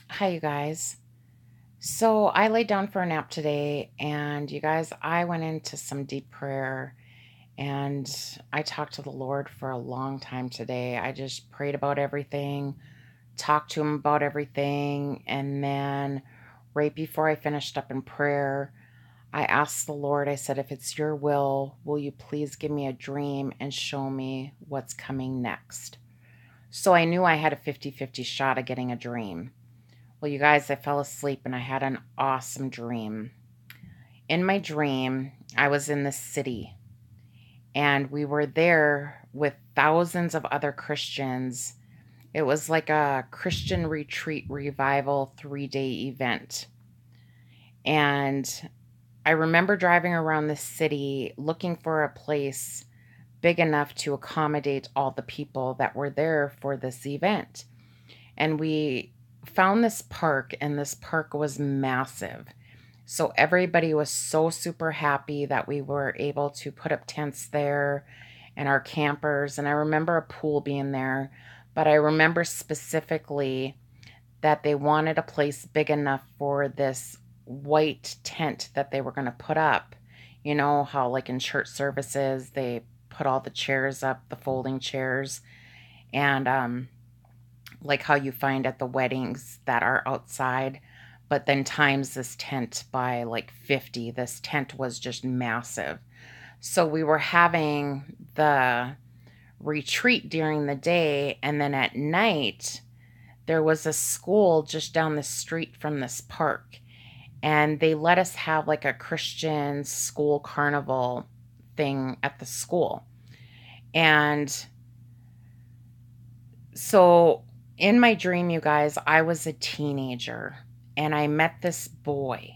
Hi, you guys. So I laid down for a nap today, and you guys, I went into some deep prayer and I talked to the Lord for a long time today. I just prayed about everything, talked to Him about everything, and then right before I finished up in prayer, I asked the Lord, I said, if it's your will you please give me a dream and show me what's coming next? So I knew I had a 50-50 shot of getting a dream. Well, you guys, I fell asleep and I had an awesome dream. In my dream, I was in the city and we were there with thousands of other Christians. It was like a Christian retreat revival 3-day event. And I remember driving around the city looking for a place big enough to accommodate all the people that were there for this event. And we found this park, and this park was massive. So everybody was so super happy that we were able to put up tents there and our campers. And I remember a pool being there, but I remember specifically that they wanted a place big enough for this white tent that they were going to put up. You know how, like in church services, they put all the chairs up, the folding chairs, and like how you find at the weddings that are outside, but then times this tent by like 50. This tent was just massive. So we were having the retreat during the day, and then at night, there was a school just down the street from this park, and they let us have like a Christian school carnival thing at the school. And so in my dream, you guys, I was a teenager and I met this boy.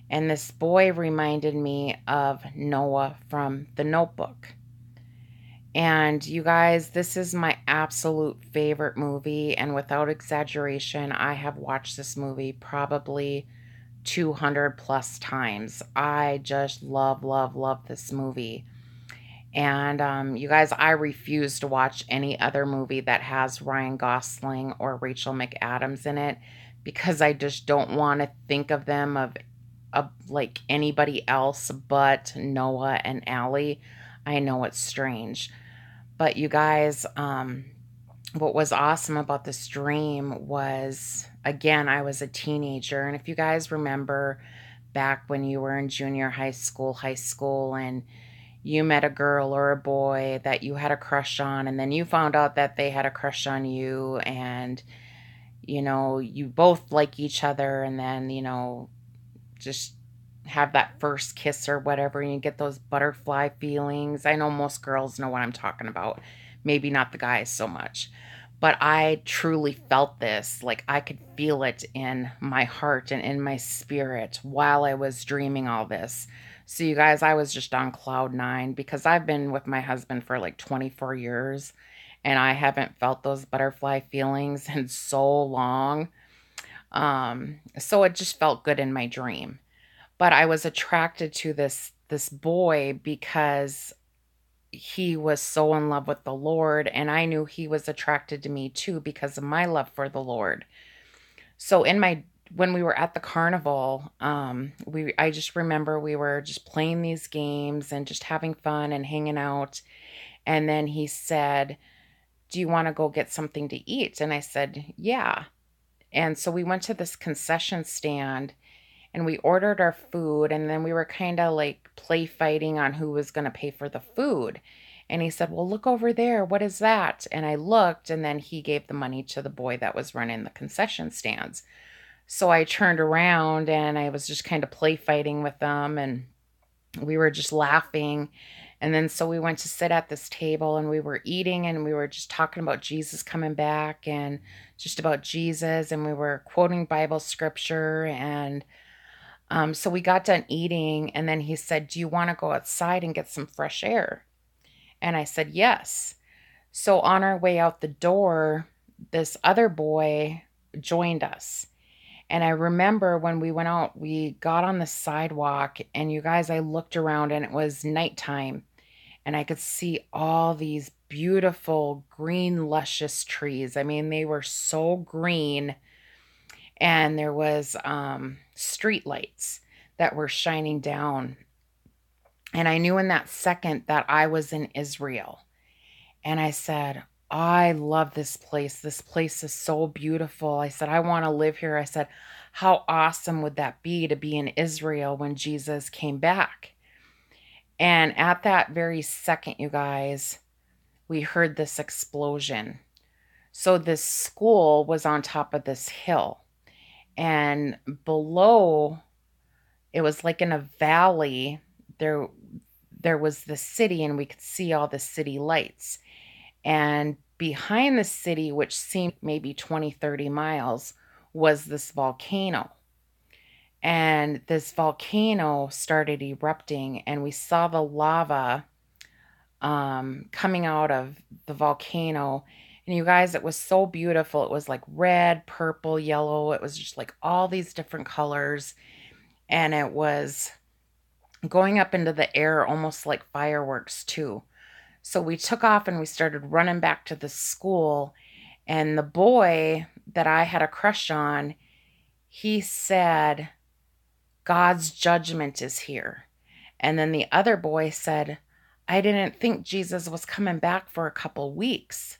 And this boy reminded me of Noah from the Notebook. And you guys, this is my absolute favorite movie. And without exaggeration, I have watched this movie probably 200 plus times. I just love, love, love this movie. And you guys, I refuse to watch any other movie that has Ryan Gosling or Rachel McAdams in it because I just don't want to think of them of like anybody else but Noah and Allie. I know it's strange, but you guys, what was awesome about this dream was, again, I was a teenager, and if you guys remember back when you were in junior high school, and you met a girl or a boy that you had a crush on, and then you found out that they had a crush on you, and you both like each other, and then just have that first kiss or whatever, and you get those butterfly feelings. I know most girls know what I'm talking about, maybe not the guys so much, but I truly felt this. Like, I could feel it in my heart and in my spirit while I was dreaming all this. So, you guys, I was just on cloud nine because I've been with my husband for like 24 years and I haven't felt those butterfly feelings in so long. So it just felt good in my dream. But I was attracted to this boy because he was so in love with the Lord, and I knew he was attracted to me too because of my love for the Lord. So in my when we were at the carnival, we I just remember we were just playing these games and just having fun and hanging out. And then he said, "Do you want to go get something to eat?" And I said, "Yeah." And so we went to this concession stand and we ordered our food, and then we were kind of like play fighting on who was going to pay for the food. And he said, "Well, look over there. What is that?" And I looked, and then he gave the money to the boy that was running the concession stands. So I turned around and I was just kind of play fighting with them, and we were just laughing. And then so we went to sit at this table and we were eating and we were just talking about Jesus coming back and just about Jesus, and we were quoting Bible scripture. And so we got done eating, and then he said, "Do you want to go outside and get some fresh air?" And I said, "Yes." So on our way out the door, this other boy joined us. And I remember when we went out, we got on the sidewalk, and you guys, I looked around and it was nighttime, and I could see all these beautiful green, luscious trees. I mean, they were so green. and there was street lights that were shining down. And I knew in that second that I was in Israel. And I said, I love this place. This place is so beautiful. I said, I want to live here. I said, how awesome would that be to be in Israel when Jesus came back? And at that very second, you guys, we heard this explosion. So this school was on top of this hill. And below, it was like in a valley. There was the city, and we could see all the city lights. And behind the city, which seemed maybe 20, 30 miles, was this volcano. And this volcano started erupting, and we saw the lava coming out of the volcano. And you guys, it was so beautiful. It was like red, purple, yellow. It was just like all these different colors. And it was going up into the air almost like fireworks, too. So we took off and we started running back to the school. And the boy that I had a crush on, he said, God's judgment is here. And then the other boy said, I didn't think Jesus was coming back for a couple weeks.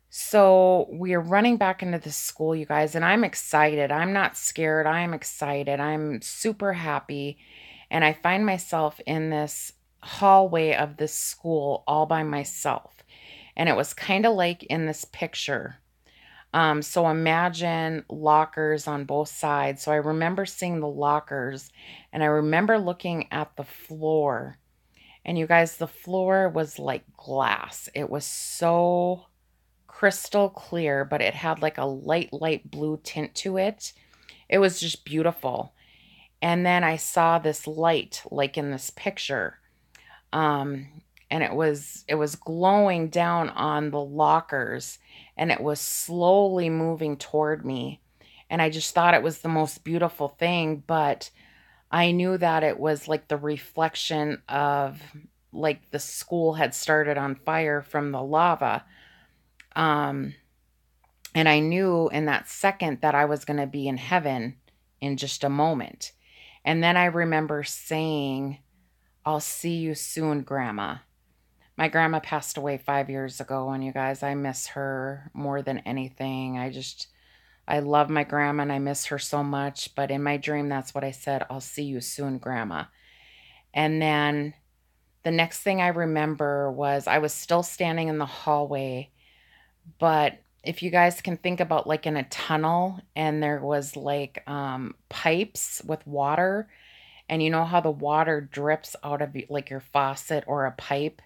So we are running back into the school, you guys, and I'm excited. I'm not scared. I'm excited. I'm super happy. And I find myself in this hallway of this school all by myself. And it was kind of like in this picture. So imagine lockers on both sides. So I remember seeing the lockers, and I remember looking at the floor. And you guys, the floor was like glass. It was so crystal clear, but it had like a light blue tint to it. It was just beautiful. And then I saw this light like in this picture. And it was glowing down on the lockers, and it was slowly moving toward me. And I just thought it was the most beautiful thing, but I knew that it was like the reflection of like the school had started on fire from the lava. And I knew in that second that I was going to be in heaven in just a moment. And then I remember saying, I'll see you soon, Grandma. My grandma passed away 5 years ago, and you guys, I miss her more than anything. I love my grandma, and I miss her so much. But in my dream, that's what I said, I'll see you soon, Grandma. And then the next thing I remember was I was still standing in the hallway, but if you guys can think about like in a tunnel, and there was like pipes with water, and you know how the water drips out of like your faucet or a pipe.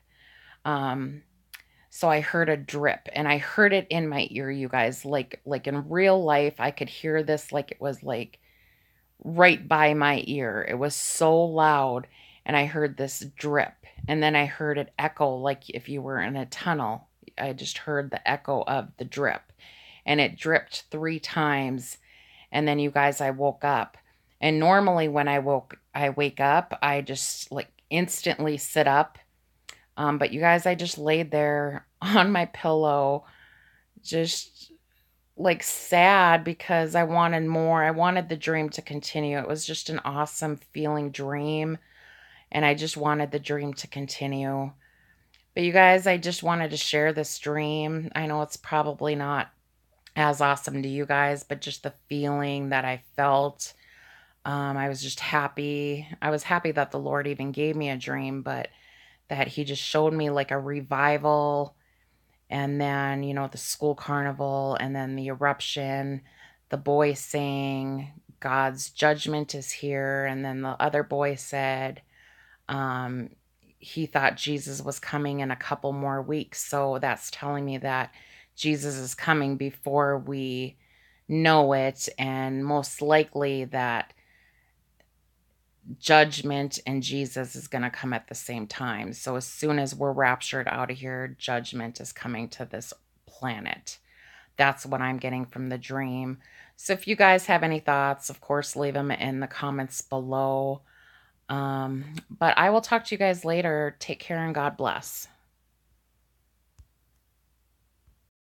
So I heard a drip, and I heard it in my ear, you guys, like in real life. I could hear this like it was like right by my ear. It was so loud, and I heard this drip, and then I heard it echo like if you were in a tunnel. I just heard the echo of the drip, and it dripped 3 times. And then you guys, I woke up. And normally when I wake up, I just like instantly sit up. But you guys, I just laid there on my pillow, just like sad because I wanted more. I wanted the dream to continue. It was just an awesome feeling dream, and I just wanted the dream to continue. But you guys, I just wanted to share this dream. I know it's probably not as awesome to you guys, but just the feeling that I felt. I was just happy. I was happy that the Lord even gave me a dream, but that he just showed me like a revival, and then, you know, the school carnival, and then the eruption, the boy saying, God's judgment is here. And then the other boy said, he thought Jesus was coming in a couple more weeks. So that's telling me that Jesus is coming before we know it, and most likely that judgment and Jesus is going to come at the same time. So as soon as we're raptured out of here, judgment is coming to this planet. That's what I'm getting from the dream. So if you guys have any thoughts, of course, leave them in the comments below. But I will talk to you guys later. Take care and God bless.